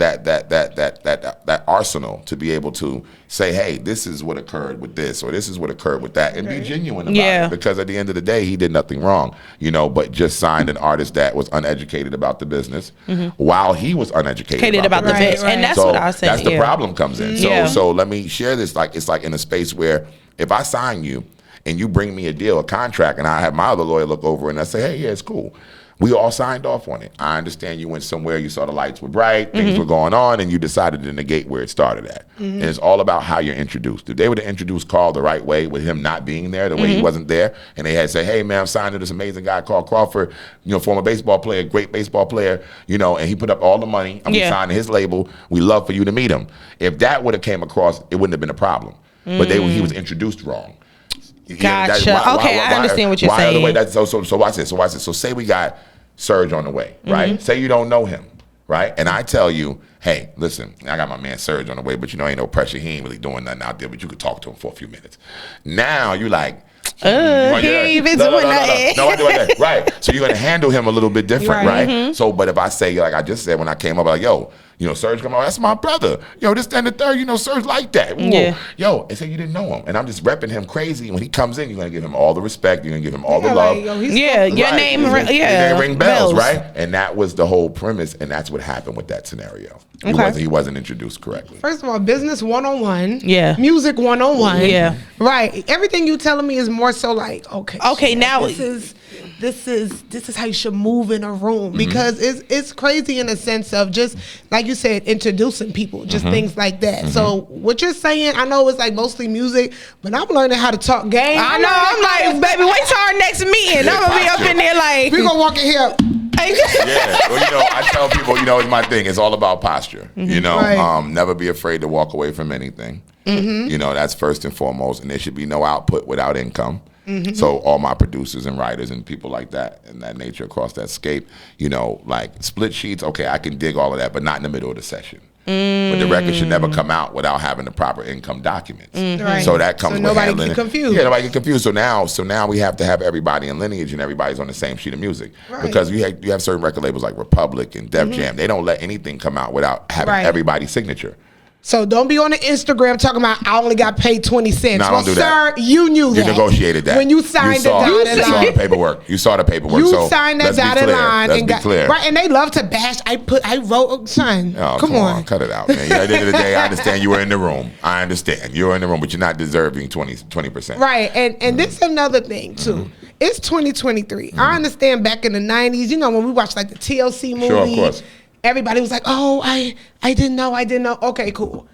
arsenal to be able to say, hey, this is what occurred with this, or this is what occurred with that, and be genuine about it. Because at the end of the day, he did nothing wrong, but just signed an artist that was uneducated about the business while he was uneducated about the business. And that's what I was saying. That's the problem comes in. So let me share this. It's like in a space where if I sign you and you bring me a deal, a contract, and I have my other lawyer look over and I say, hey, yeah, it's cool. We all signed off on it. I understand you went somewhere, you saw the lights were bright, things were going on, and you decided to negate where it started at. And it's all about how you're introduced. If they would have introduced Carl the right way with him not being there, the way he wasn't there, and they had said, hey, man, I'm signed to this amazing guy called Crawford, former baseball player, great baseball player, and he put up all the money, and we signed to his label, we love for you to meet him. If that would have came across, it wouldn't have been a problem. But he was introduced wrong. Gotcha. I understand what you're saying. So watch this. So say we got Serge on the way, right? Say you don't know him, right? And I tell you, hey, listen, I got my man Serge on the way, but ain't no pressure. He ain't really doing nothing out there, but you could talk to him for a few minutes. Now you like, he ain't even doing nothing. No, I do that. Right. So you're going to handle him a little bit different, right? Mm-hmm. So, but if I say, like I just said when I came up, like, yo, Serge come on, that's my brother. This, that, and the third, Serge like that. Yeah. Yo, and say you didn't know him. And I'm just repping him crazy. When he comes in, you're going to give him all the respect. You're going to give him all the love. Your name, They ring bells, right? And that was the whole premise, and that's what happened with that scenario. Okay. He wasn't introduced correctly. First of all, business 101. Yeah. Music 101. Yeah. Right. Everything you telling me is more so like, okay, now this is how you should move in a room, because it's crazy in a sense of just like you said, introducing people, just things like that. So what you're saying, I know it's like mostly music, but I'm learning how to talk game. I know. I'm like, baby, wait till our next meeting. I'm gonna be up in there like, we gonna walk in here. Yeah, well, I tell people, it's my thing. It's all about posture. Right. Never be afraid to walk away from anything. That's first and foremost, and there should be no output without income. So all my producers and writers and people like that and that nature across that scape, like split sheets, okay, I can dig all of that, but not in the middle of the session. But the record should never come out without having the proper income documents. Right. So that comes with nobody handling get confused. Yeah, nobody get confused. So now we have to have everybody in lineage and everybody's on the same sheet of music. Right. Because you have certain record labels like Republic and Def Jam. They don't let anything come out without having everybody's signature. So don't be on the Instagram talking about I only got paid 20 cents. No, well, don't do sir, that. you knew that. You negotiated that. When you signed the dotted line. You saw the paperwork. You saw the paperwork. You so signed that let's be dotted clear. line. Let's and be got, clear. Right, and they love to bash. I wrote, son, Oh, come on. Cut it out, man. At the end of the day, I understand you were in the room. I understand. You were in the room, but you're not deserving 20%. Right, and this is another thing, too. It's 2023. I understand back in the 90s, when we watched like the TLC movie. Sure, of course. Everybody was like, oh, I didn't know. Okay, cool.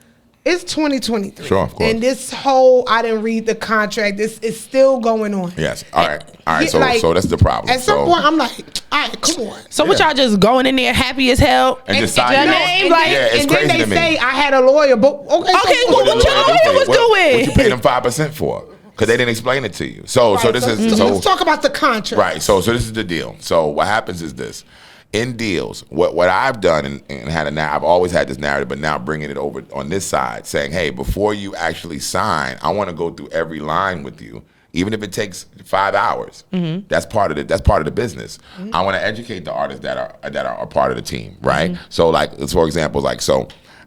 It's 2023. Sure, of course. And this whole, I didn't read the contract, this is still going on. Yes. All right. So that's the problem. At some point, I'm like, all right, come on. So what y'all just going in there happy as hell And just sign your it. name, like, and then they say I had a lawyer, but okay, well, what your lawyer was doing? What you paid them 5% for? Because they didn't explain it to you. So let's talk about the contract. Right. So this is the deal. So what happens is this. In deals, what I've done and I've always had this narrative, but now bringing it over on this side, saying, hey, before you actually sign, I want to go through every line with you, even if it takes 5 hours. That's part of the business. I want to educate the artists that are a part of the team, right? So for example,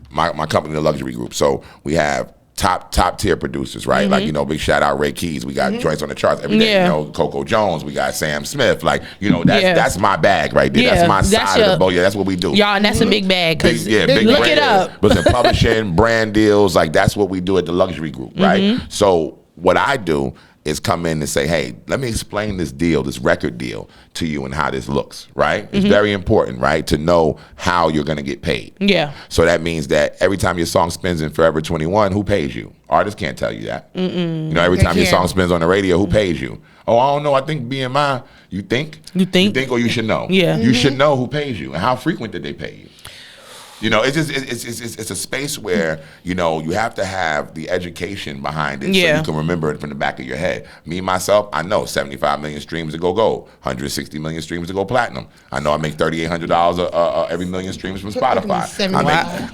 my company, the Luxury Group. So we have top tier producers, right? Big shout out Ray Keys. We got joints on the charts every day. Coco Jones. We got Sam Smith. That's my bag right there. That's my side of the boat. Yeah, that's what we do. Y'all, and that's a big bag. Big look brand, it up. But publishing, brand deals, that's what we do at the Luxury Group, right? So what I do is come in and say, hey, let me explain this record deal to you and how this looks, right? It's very important, right, to know how you're going to get paid. Yeah. So that means that every time your song spins in Forever 21, who pays you? Artists can't tell you that. Every time your song spins on the radio, who pays you? Oh, I don't know. I think BMI. You think? You think, or you should know? Yeah. You should know who pays you and how frequent did they pay you. It's a space where, you have to have the education behind it so you can remember it from the back of your head. Me, myself, I know 75 million streams to go gold, 160 million streams to go platinum. I know I make $3,800 every million streams from Spotify.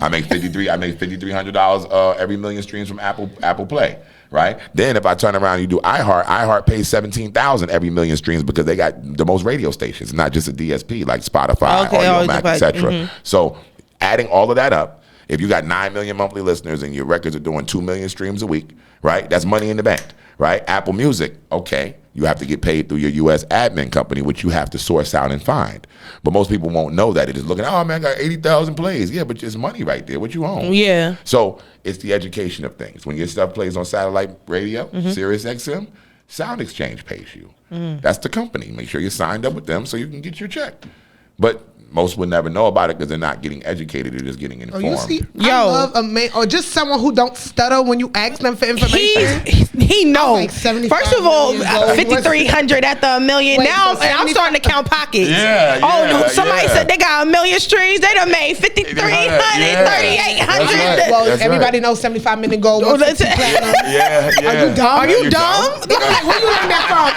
I make $5,300 every million streams from Apple Play. Right? Then if I turn around and you do iHeart pays $17,000 every million streams because they got the most radio stations, not just a DSP like Spotify, Audiomack, etc. So adding all of that up, if you got 9 million monthly listeners and your records are doing 2 million streams a week, right? That's money in the bank, right? Apple Music, okay, you have to get paid through your U.S. admin company, which you have to source out and find. But most people won't know that. They're just looking, oh, man, I got 80,000 plays. Yeah, but it's money right there. What you own? Yeah. So it's the education of things. When your stuff plays on satellite radio, Sirius XM, Sound Exchange pays you. That's the company. Make sure you're signed up with them so you can get your check. But most would never know about it because they're not getting educated. They're just getting informed. You see, I love a man or just someone who don't stutter when you ask them for information. He knows. Like First of all, 5,300 after $1 million. Wait, now so I'm starting to count pockets. Somebody said they got 1 million streams. They done made 5,300, 3,800. Well, everybody knows 75 minute gold. Oh, that's it. Are you dumb? Are you dumb? Like, where you learn that from?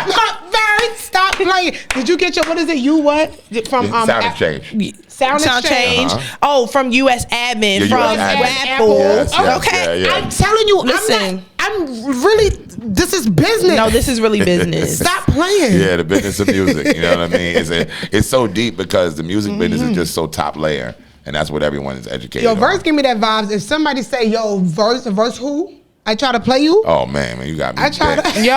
Very stop playing. Did you get your, what is it? You what? From Sound Exchange. Sound Exchange. Oh, from US Admin, Yeah, from US Admin. Apple. Yes, yes, Okay. yeah. I'm telling you, Listen. I'm really, this is business. No, this is really business. Stop playing. Yeah, the business of music. You know what I mean? It's so deep because the music business is just so top layer, and that's what everyone is educated Yo, on. verse give me that vibes. If somebody say, yo, verse who? I try to play you. Oh man, you got me. I try bent. to. Yo,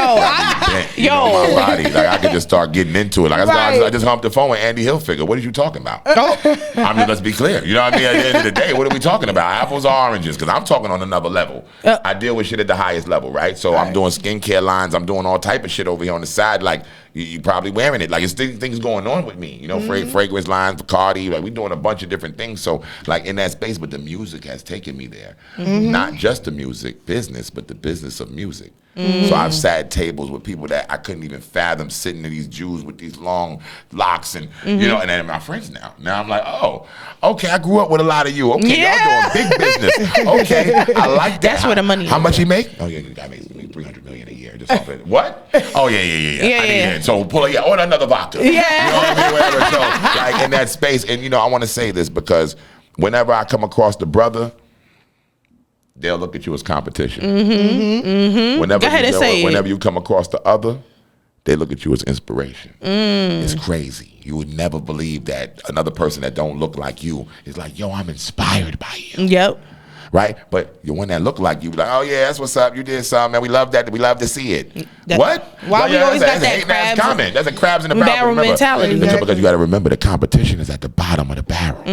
You know, my body. Like I could just start getting into it. Like I just humped the phone with Andy Hilfiger. What are you talking about? I mean, let's be clear. You know what I mean? At the end of the day, what are we talking about? Apples or oranges? Because I'm talking on another level. I deal with shit at the highest level, right? So I'm doing skincare lines. I'm doing all type of shit over here on the side. Like you probably wearing it. Like it's things going on with me. You know, fragrance lines for Cardi. Like we doing a bunch of different things. So like in that space, but the music has taken me there. Not just the music business, but the business of music. So I've sat at tables with people that I couldn't even fathom sitting to these Jews with these long locks and you know, and then my friends now. Now I'm like, oh, okay, I grew up with a lot of you. Okay, y'all doing big business. Okay, I like that. That's where the money is. How much he make? Oh yeah, I make $300 million a year. Just off it. What? Oh yeah. I need it. So pull it. Yeah, order another vodka. Yeah. You know what I mean? Whatever. So like in that space, and you know, I want to say this because whenever I come across the brother, they'll look at you as competition. Whenever you come across the other, they look at you as inspiration. It's crazy. You would never believe that another person that don't look like you is like, yo, I'm inspired by you. Yep. Right? But the one that look like you, be like, oh yeah, that's what's up. You did something, man. We love that. We love to see it. What? Why we always got that crabs comment? That's a crabs in the barrel mentality. Exactly. Because you got to remember the competition is at the bottom of the barrel.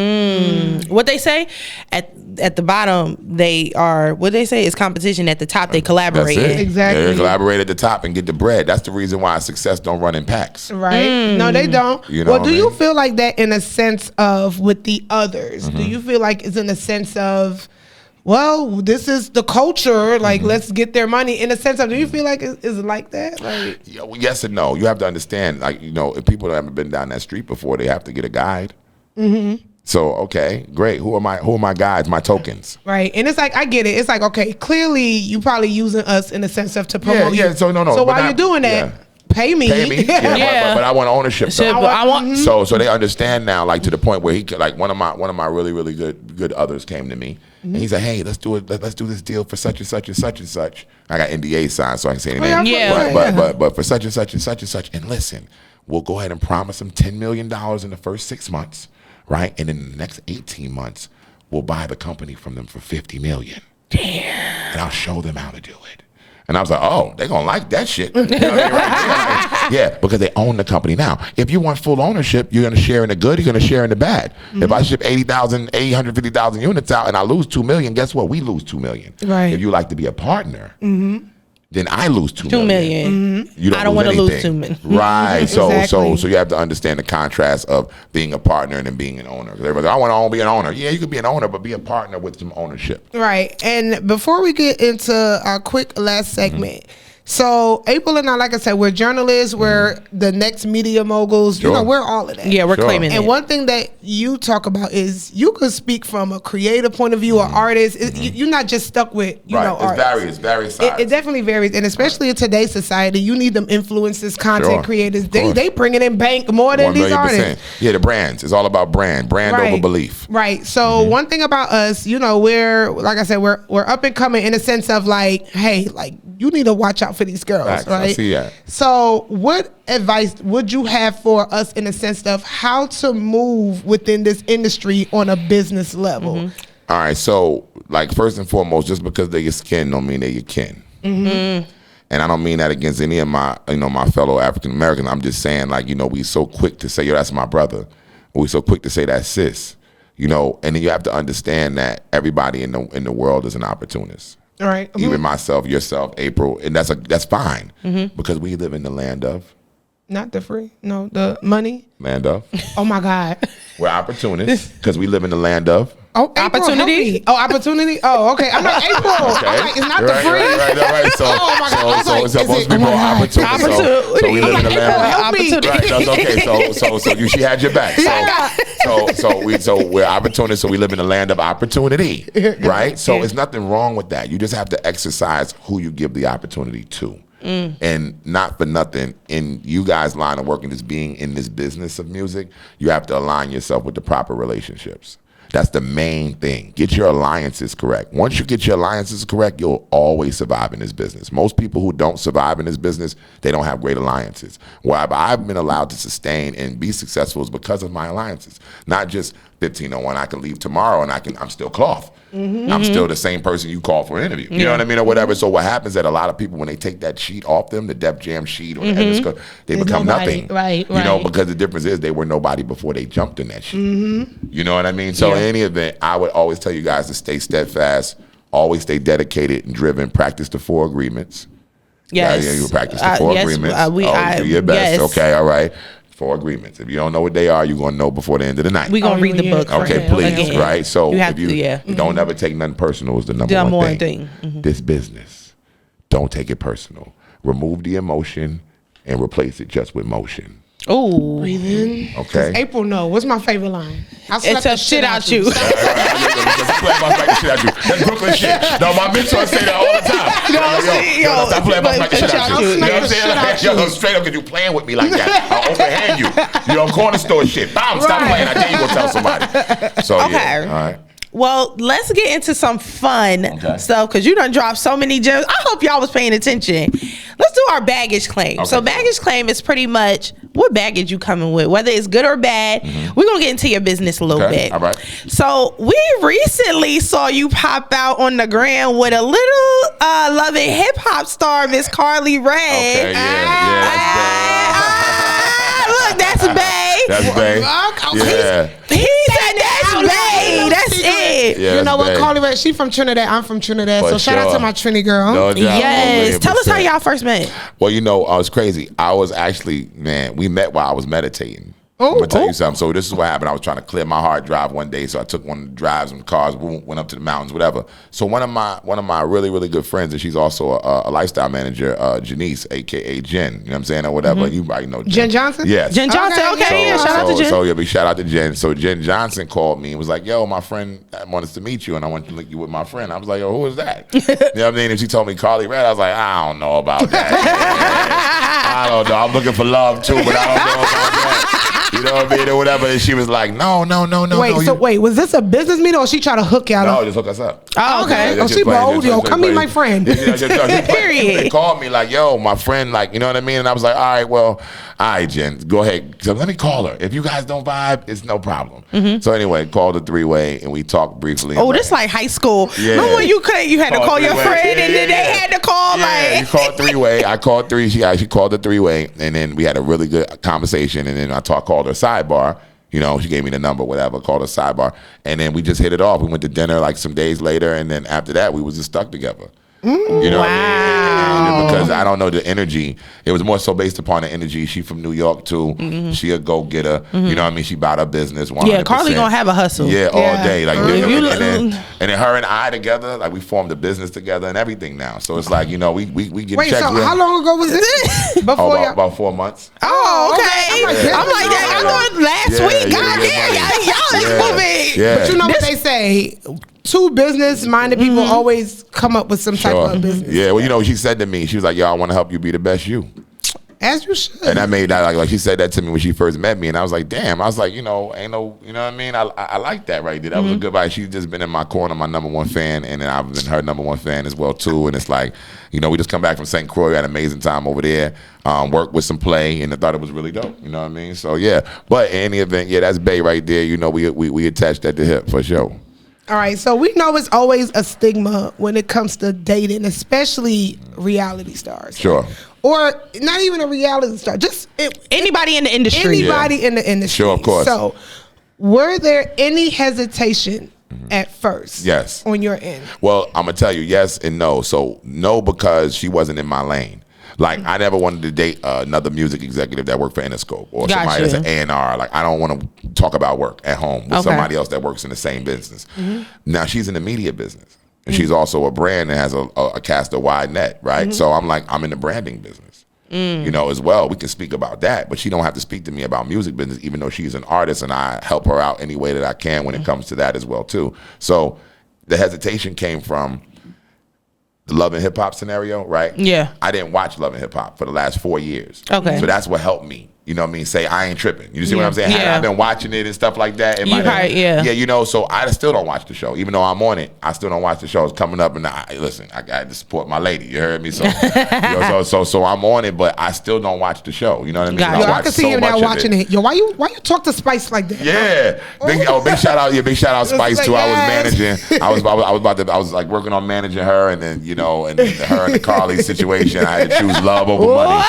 What they say at the bottom, they are. What they say is competition. At the top, they collaborate. That's it. Exactly. They collaborate at the top and get the bread. That's the reason why success don't run in packs. Right? No, they don't. You know well, what do I you mean? feel like that in a sense of with the others? Do you feel like it's in a sense of, well, this is the culture, like let's get their money, in a sense of, do you feel like is it like that? Like, Yeah, well, yes and no. You have to understand, like, you know, if people haven't been down that street before, they have to get a guide. So, okay, great. Who are my guides, my tokens? right. And it's like, I get it. It's like, okay, clearly you probably using us in a sense of to promote you. Yeah, so no. So but while not- you're doing that, pay me. Pay me. Yeah, but I want ownership though. I want. So they understand now, like to the point where he like one of my really good others came to me and he said, hey, let's do it. Let's do this deal for such and such and such and such. I got NDA signed, so I can say anything. Yeah. But for such and such and such and such. And listen, we'll go ahead and promise them $10 million in the first 6 months, right? And in the next 18 months, we'll buy the company from them for $50 million. Damn. And I'll show them how to do it. And I was like, oh, they're going to like that shit. You know what I mean? Right there. Like, yeah, because they own the company. Now, if you want full ownership, you're going to share in the good, you're going to share in the bad. If I ship 850,000 units out and I lose 2 million, guess what? We lose 2 million. Right. If you like to be a partner, then I lose 2 $2 million. million. You I don't want to lose 2 million. Right. So Exactly. so you have to understand the contrast of being a partner and then being an owner. 'Cause everybody's like, I want to be an owner. Yeah, you could be an owner, but be a partner with some ownership. Right. And before we get into our quick last segment, so April and I, like I said, we're journalists, we're the next media moguls, you Sure. know, we're all of that. Yeah, we're Sure. claiming And it. one thing that you talk about is you could speak from a creative point of view, or artist. You're not just stuck with, you know, Right. artists. It varies sides. It definitely varies, and especially in today's society, you need them influencers, content Sure. creators. Of They course. bringing in bank more than 1 these million artists. %. Yeah, the brands. It's all about brand over belief. Right. So one thing about us, you know, we're like I said, we're up and coming in a sense of like, hey, like you need to watch out for these girls, Facts. right? I see that. So what advice would you have for us in a sense of how to move within this industry on a business level? All right, so like first and foremost, just because they're your skin don't mean they're your kin. And I don't mean that against any of my, you know, my fellow African Americans. I'm just saying, like, you know, we so quick to say, yo, that's my brother. We so quick to say that's sis. You know, and then you have to understand that everybody in the world is an opportunist. All right. Even myself, yourself, April, and that's fine because we live in the land of Not the free, no, the money. Oh my God. We're opportunists because we live in the land of. Oh, April, Opportunity? help me. Oh, opportunity. Oh, okay. I'm like April. I'm like, it's not the free. Right. So, Oh my God. I was like, it's supposed is to be it- more oh my God. opportunity. So we live in the April, land. help me. Right, that's okay. So she had your back. So we're opportunists. So we live in the land of opportunity, right? So it's nothing wrong with that. You just have to exercise who you give the opportunity to. And not for nothing, in you guys' line of work and just being in this business of music, you have to align yourself with the proper relationships. That's the main thing. Get your alliances correct. Once you get your alliances correct, you'll always survive in this business. Most people who don't survive in this business, they don't have great alliances. Why I've been allowed to sustain and be successful is because of my alliances. Not just 1501, I can leave tomorrow and I'm still cloth. I'm still the same person you call for an interview. You know what I mean, or whatever. So what happens is that a lot of people, when they take that sheet off them, the Def Jam sheet or the Endoscope, they become nothing. Right. You know, because the difference is they were nobody before they jumped in that sheet. You know what I mean? So in any event, I would always tell you guys to stay steadfast, always stay dedicated and driven, practice the 4 agreements. Yes. Yeah, you practice the 4 agreements. Do your best. Yes. Okay, all right. 4 agreements. If you don't know what they are, you're going to know before the end of the night. We're going to read the book. Okay, please, again. right? So if you to, don't ever take nothing personal is the number one thing. This business, don't take it personal. Remove the emotion and replace it just with motion. Oh, breathe in. Okay. April, no. What's my favorite line? It's a shit out you. That's Brooklyn shit. No, my mentor say that all the time. Yo, stop playing about the shit out you. You know what I'm saying? Yo, straight up, because you playing with me like that. I'll overhand you. You know, corner store shit. Bam, stop playing. I dare you go tell somebody. So, yeah. All right. Well, let's get into some fun stuff because you done dropped so many gems. I hope y'all was paying attention. Let's do our baggage claim. So baggage claim is pretty much what baggage you coming with, whether it's good or bad. We're going to get into your business a little bit. All right. So we recently saw you pop out on the gram with a little loving hip hop star, Miss Karlie Redd. Okay, Look, that's bae. That's bae. Yeah. He said that's bae. That's it. Yeah, you know what, bae. Karlie Redd, she from Trinidad. I'm from Trinidad. For so shout out to my Trini girl. No doubt. Yes. 100%. Tell us how y'all first met. Well, you know, I was crazy. I was actually, we met while I was meditating. I'm gonna tell you something. So this is what happened. I was trying to clear my hard drive one day, so I took one of the drives and cars, went up to the mountains, whatever. So one of my really, really good friends, and she's also a lifestyle manager, Janice, aka Jen. You know what I'm saying, or whatever. You probably know Jen Johnson. Yes. Jen Johnson. Okay, yeah. Shout out to Jen. So yeah, big shout out to Jen. So Jen Johnson called me and was like, "Yo, my friend wants to meet you, and I want to link you with my friend." I was like, "Yo, who is that?" You know what I mean? And she told me Karlie Redd. I was like, "I don't know about that. I don't know. I'm looking for love too, but I don't know about that." You know what I mean, or whatever. And she was like, no. Wait, was this a business meeting or she tried to hook y'all up? No, just hook us up. Oh, okay. Oh, she bold. Yo, come meet my friend. Period. They called me like, yo, my friend, like, you know what I mean? And I was like, all right, Jen, go ahead. So let me call her. If you guys don't vibe, it's no problem. So anyway, called the 3-way and we talked briefly. Oh, this like high school. Yeah. Remember when you had to call your friend and then they had to call you called 3-way. I called 3. She called the 3-way, and then we had a really good conversation. And then I called her sidebar. You know, she gave me the number, whatever, called her sidebar. And then we just hit it off. We went to dinner like some days later. And then after that, we was just stuck together. You know what I mean? Because I don't know the energy. It was more so based upon the energy. She from New York too. She a go getter. You know what I mean? She about her business. 100%. Yeah, Karlie gonna have a hustle. Yeah, all day. Like, and then her and I together, like we formed a business together and everything now. So it's like, you know, we get Wait, checks. so how long ago was this? Before about 4 months. Oh, okay. I'm like that. I thought last week. God damn, y'all is moving. Yeah. But you know what they say? Two business-minded people always come up with some type of business. Yeah, well, you know, she said to me, she was like, yo, I want to help you be the best you. As you should. And I made that, like she said that to me when she first met me. And I was like, damn. I was like, you know, ain't no, you know what I mean? I like that right there. That was a good vibe. She's just been in my corner, my #1 fan. And then I've been her #1 fan as well, too. And it's like, you know, we just come back from St. Croix. We had an amazing time over there. Worked with some play. And I thought it was really dope. You know what I mean? So, yeah. But in any event, yeah, that's Bay right there. You know, we attached at the hip for sure. All right, so we know it's always a stigma when it comes to dating, especially reality stars. Sure. Or not even a reality star, just anybody in the industry. Anybody in the industry. Sure, of course. So, were there any hesitation at first? Yes. On your end? Well, I'm going to tell you yes and no. So, no, because she wasn't in my lane. Like, I never wanted to date another music executive that worked for Interscope or somebody that's an A&R. Like, I don't want to talk about work at home with somebody else that works in the same business. Now, she's in the media business. And she's also a brand that has a cast a wide net, right? So I'm like, I'm in the branding business, you know, as well. We can speak about that, but she don't have to speak to me about music business, even though she's an artist and I help her out any way that I can when it comes to that as well, too. So the hesitation came from, the Love and Hip Hop scenario, right? Yeah. I didn't watch Love and Hip Hop for the last 4 years. Okay. So that's what helped me. You know what I mean? Say I ain't tripping. You see what I'm saying? Yeah. Had I been watching it and stuff like that. Yeah. Yeah, you know, so I still don't watch the show. Even though I'm on it, I still don't watch the show. It's coming up and listen, I got to support my lady. You heard me? So, so I'm on it, but I still don't watch the show. You know what I mean? Got it. Yo, I can see him now watching it. Yo, why you talk to Spice like that? Yeah, big shout out, big shout out Spice too. I was managing. I was like working on managing her, and then and her and the Karlie situation. I had to choose love over money.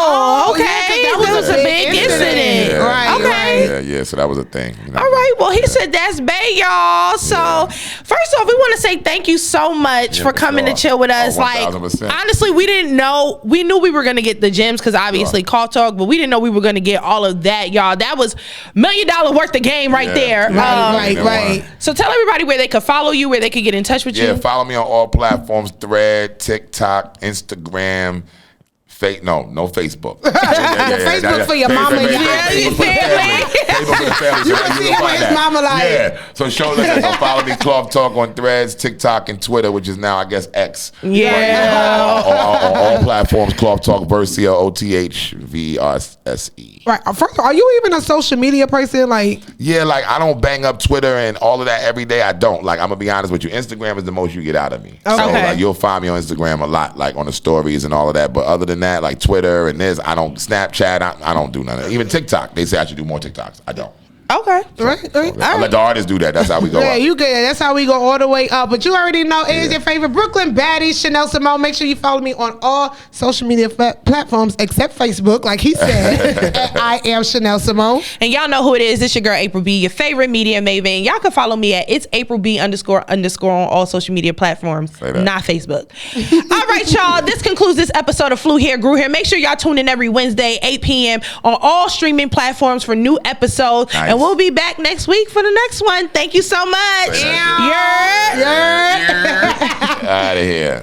Oh, okay. That was a big incident. Yeah, Right. Yeah. So that was a thing. All right. Well, he said that's bae, y'all. So first off, we want to say thank you so much for coming to chill with us. 1000%. Honestly, we didn't know. We knew we were going to get the gems because obviously Call Talk, but we didn't know we were going to get all of that, y'all. That was $1 million worth of game right there. Right. So tell everybody where they could follow you, where they could get in touch with you. Yeah, follow me on all platforms: Thread, TikTok, Instagram. No Facebook. Facebook for your mama. Facebook for the family. You can see him with his mama like. Yeah. So so follow me, Cloth Talk on Threads, TikTok, and Twitter, which is now I guess X. Yeah. On all platforms, Cloth Talk, Versia, OTHVRSE. Right. First of all, are you even a social media person? Like. Yeah, like I don't bang up Twitter and all of that every day. I don't. Like I'm gonna be honest with you. Instagram is the most you get out of me. Okay. So like you'll find me on Instagram a lot, like on the stories and all of that. But other than that, like Twitter and this, I don't Snapchat. I don't do none of it. Even TikTok, they say I should do more TikToks. I don't. Okay. Right. I let the artists do that. That's how we go. Yeah, up. you good. That's how we go all the way up. But you already know it is your favorite Brooklyn baddie, Shenelle Simone. Make sure you follow me on all social media platforms except Facebook, like he said. I am Shenelle Simone. And y'all know who it is. It's your girl April B, your favorite media maven. Y'all can follow me at it's April B _ on all social media platforms, not Facebook. All right, y'all. This concludes this episode of Flew Here, Grew Here. Make sure y'all tune in every Wednesday, 8 p.m. on all streaming platforms for new episodes. Nice. And we'll be back next week for the next one. Thank you so much. Yeah. Out of here.